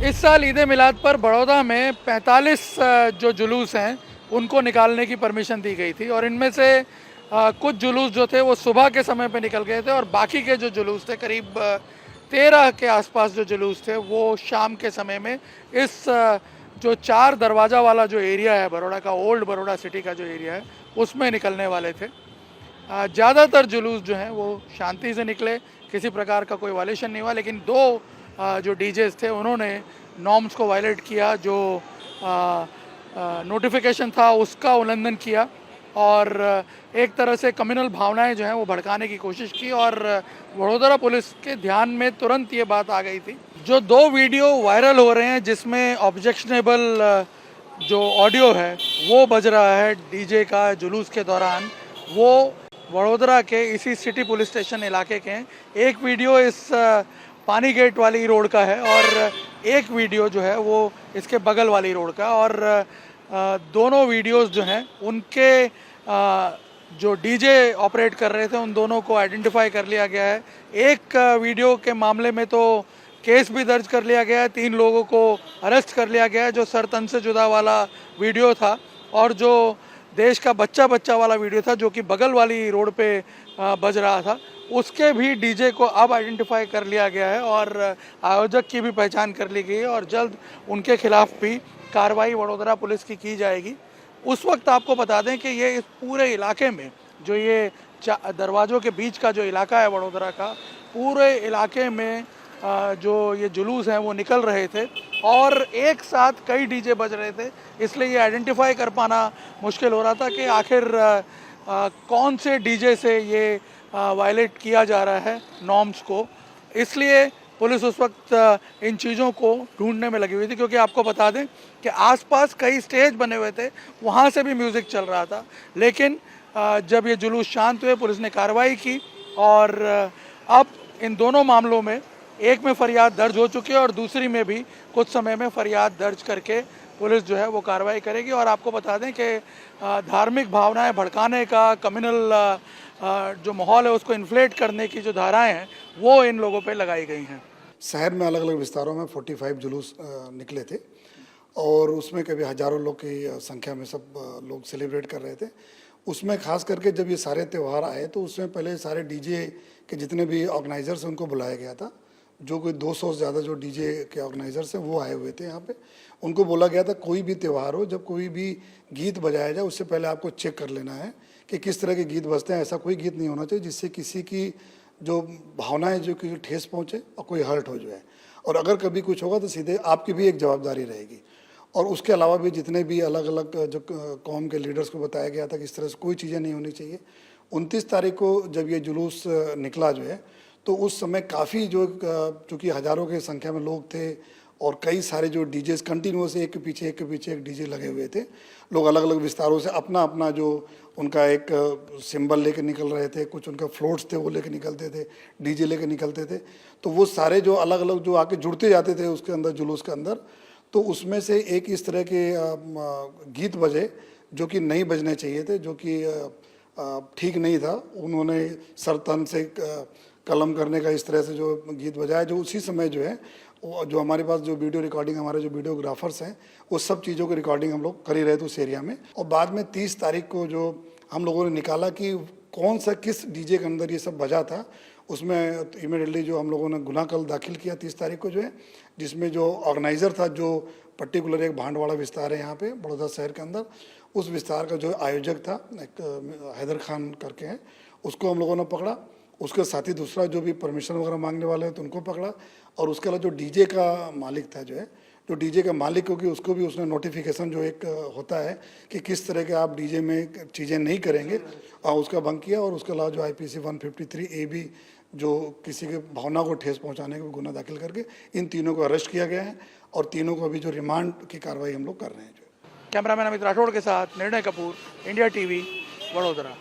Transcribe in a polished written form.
इस साल ईद ए मिलाद पर बड़ौदा में 45 जो जुलूस हैं उनको निकालने की परमिशन दी गई थी और इनमें से कुछ जुलूस जो थे वो सुबह के समय पे निकल गए थे और बाकी के जो जुलूस थे करीब 13 के आसपास जो जुलूस थे वो शाम के समय में इस जो 4 दरवाज़ा वाला जो एरिया है बड़ौदा का, ओल्ड बड़ौदा सिटी का जो एरिया है उसमें निकलने वाले थे। ज़्यादातर जुलूस जो हैं वो शांति से निकले, किसी प्रकार का कोई वायलेशन नहीं हुआ, लेकिन दो जो डीजेस थे उन्होंने नॉर्म्स को वायलेट किया, जो नोटिफिकेशन था उसका उल्लंघन किया और एक तरह से कम्युनल भावनाएं जो हैं वो भड़काने की कोशिश की और वडोदरा पुलिस के ध्यान में तुरंत ये बात आ गई थी। जो 2 वीडियो वायरल हो रहे हैं जिसमें ऑब्जेक्शनेबल जो ऑडियो है वो बज रहा है डीजे का जुलूस के दौरान, वो वडोदरा के इसी सिटी पुलिस स्टेशन इलाके के हैं। एक वीडियो इस पानी गेट वाली रोड का है और एक वीडियो जो है वो इसके बगल वाली रोड का, और दोनों वीडियोस जो हैं उनके जो डीजे ऑपरेट कर रहे थे उन दोनों को आइडेंटिफाई कर लिया गया है। एक वीडियो के मामले में तो केस भी दर्ज कर लिया गया है, 3 लोगों को अरेस्ट कर लिया गया है जो सर तन से जुदा वाला वीडियो था, और जो देश का बच्चा बच्चा वाला वीडियो था जो कि बगल वाली रोड पे बज रहा था, उसके भी डीजे को अब आइडेंटिफाई कर लिया गया है और आयोजक की भी पहचान कर ली गई है और जल्द उनके खिलाफ भी कार्रवाई वडोदरा पुलिस की जाएगी। उस वक्त आपको बता दें कि ये इस पूरे इलाके में जो ये दरवाज़ों के बीच का जो इलाका है वडोदरा का, पूरे इलाके में जो ये जुलूस हैं वो निकल रहे थे और एक साथ कई डीजे बज रहे थे, इसलिए ये आइडेंटिफाई कर पाना मुश्किल हो रहा था कि आखिर कौन से डीजे से ये वायलेट किया जा रहा है नॉर्म्स को। इसलिए पुलिस उस वक्त इन चीज़ों को ढूंढने में लगी हुई थी, क्योंकि आपको बता दें कि आसपास कई स्टेज बने हुए थे, वहाँ से भी म्यूज़िक चल रहा था, लेकिन जब ये जुलूस शांत हुए पुलिस ने कार्रवाई की और अब इन दोनों मामलों में एक में फरियाद दर्ज हो चुकी है और दूसरी में भी कुछ समय में फरियाद दर्ज करके पुलिस जो है वो कार्रवाई करेगी। और आपको बता दें कि धार्मिक भावनाएं भड़काने का, कम्युनल जो माहौल है उसको इन्फ्लेट करने की जो धाराएं हैं वो इन लोगों पे लगाई गई हैं। शहर में अलग अलग विस्तारों में 45 जुलूस निकले थे और उसमें कभी हज़ारों लोग की संख्या में सब लोग सेलिब्रेट कर रहे थे। उसमें खास करके जब ये सारे त्यौहार आए तो उसमें पहले सारे डीजे के जितने भी ऑर्गेनाइजर्स हैं उनको बुलाया गया था। जो कोई 200 से ज़्यादा जो डीजे के ऑर्गेनाइजर्स हैं वो आए हुए थे यहाँ पे। उनको बोला गया था कोई भी त्यौहार हो, जब कोई भी गीत बजाया जाए उससे पहले आपको चेक कर लेना है कि किस तरह के गीत बजते हैं। ऐसा कोई गीत नहीं होना चाहिए जिससे किसी की जो भावनाएं जो कि ठेस पहुँचे और कोई हर्ट हो जाए, और अगर कभी कुछ होगा तो सीधे आपकी भी एक जवाबदारी रहेगी। और उसके अलावा भी जितने भी अलग अलग जो कौम के लीडर्स को बताया गया था कि इस तरह से कोई चीज़ें नहीं होनी चाहिए। 29 तारीख को जब ये जुलूस निकला जो है तो उस समय काफ़ी जो चूँकि हज़ारों की संख्या में लोग थे और कई सारे जो डीजेस कंटिन्यूस एक के पीछे एक डीजे लगे हुए थे। लोग अलग अलग विस्तारों से अपना अपना जो उनका एक सिंबल लेके निकल रहे थे, कुछ उनका फ्लोट्स थे वो लेके निकलते थे, डीजे लेके निकलते थे। तो वो सारे जो अलग अलग जो आके जुड़ते जाते थे उसके अंदर, जुलूस के अंदर, तो उसमें से एक इस तरह के गीत बजे जो कि नहीं बजने चाहिए थे, जो कि ठीक नहीं था। उन्होंने सर तन से कलम करने का इस तरह से जो गीत बजाया, जो उसी समय जो है जो हमारे पास जो वीडियो रिकॉर्डिंग, हमारे जो वीडियोग्राफर्स हैं वो सब चीज़ों की रिकॉर्डिंग हम लोग कर ही रहे थे उस एरिया में। और बाद में 30 तारीख को जो हम लोगों ने निकाला कि कौन सा किस डीजे के अंदर ये सब बजा था, उसमें इमीडिएटली जो हम लोगों ने गुनाह कल दाखिल किया 30 तारीख को जो है, जिसमें जो ऑर्गेनाइज़र था, जो पर्टिकुलर एक भांडवाड़ा विस्तार है यहाँ पे बड़ौदा शहर के अंदर, उस विस्तार का जो आयोजक था एक हैदर खान करके हैं, उसको हम लोगों ने पकड़ा। उसके साथ ही दूसरा जो भी परमिशन वगैरह मांगने वाले हैं तो उनको पकड़ा। और उसके अलावा जो डीजे का मालिक था जो है, जो डीजे का मालिक होगी उसको भी उसने नोटिफिकेशन जो एक होता है कि किस तरह के आप डीजे में चीज़ें नहीं करेंगे, और उसका भंग किया। और उसके अलावा जो IPC 153A भी जो किसी के भावना को ठेस पहुंचाने का गुनाह दाखिल करके इन तीनों को अरेस्ट किया गया है और तीनों को अभी जो रिमांड की कार्रवाई हम लोग कर रहे हैं। कैमरामैन अमित राठौड़ के साथ निर्णय कपूर, इंडिया TV, वडोदरा।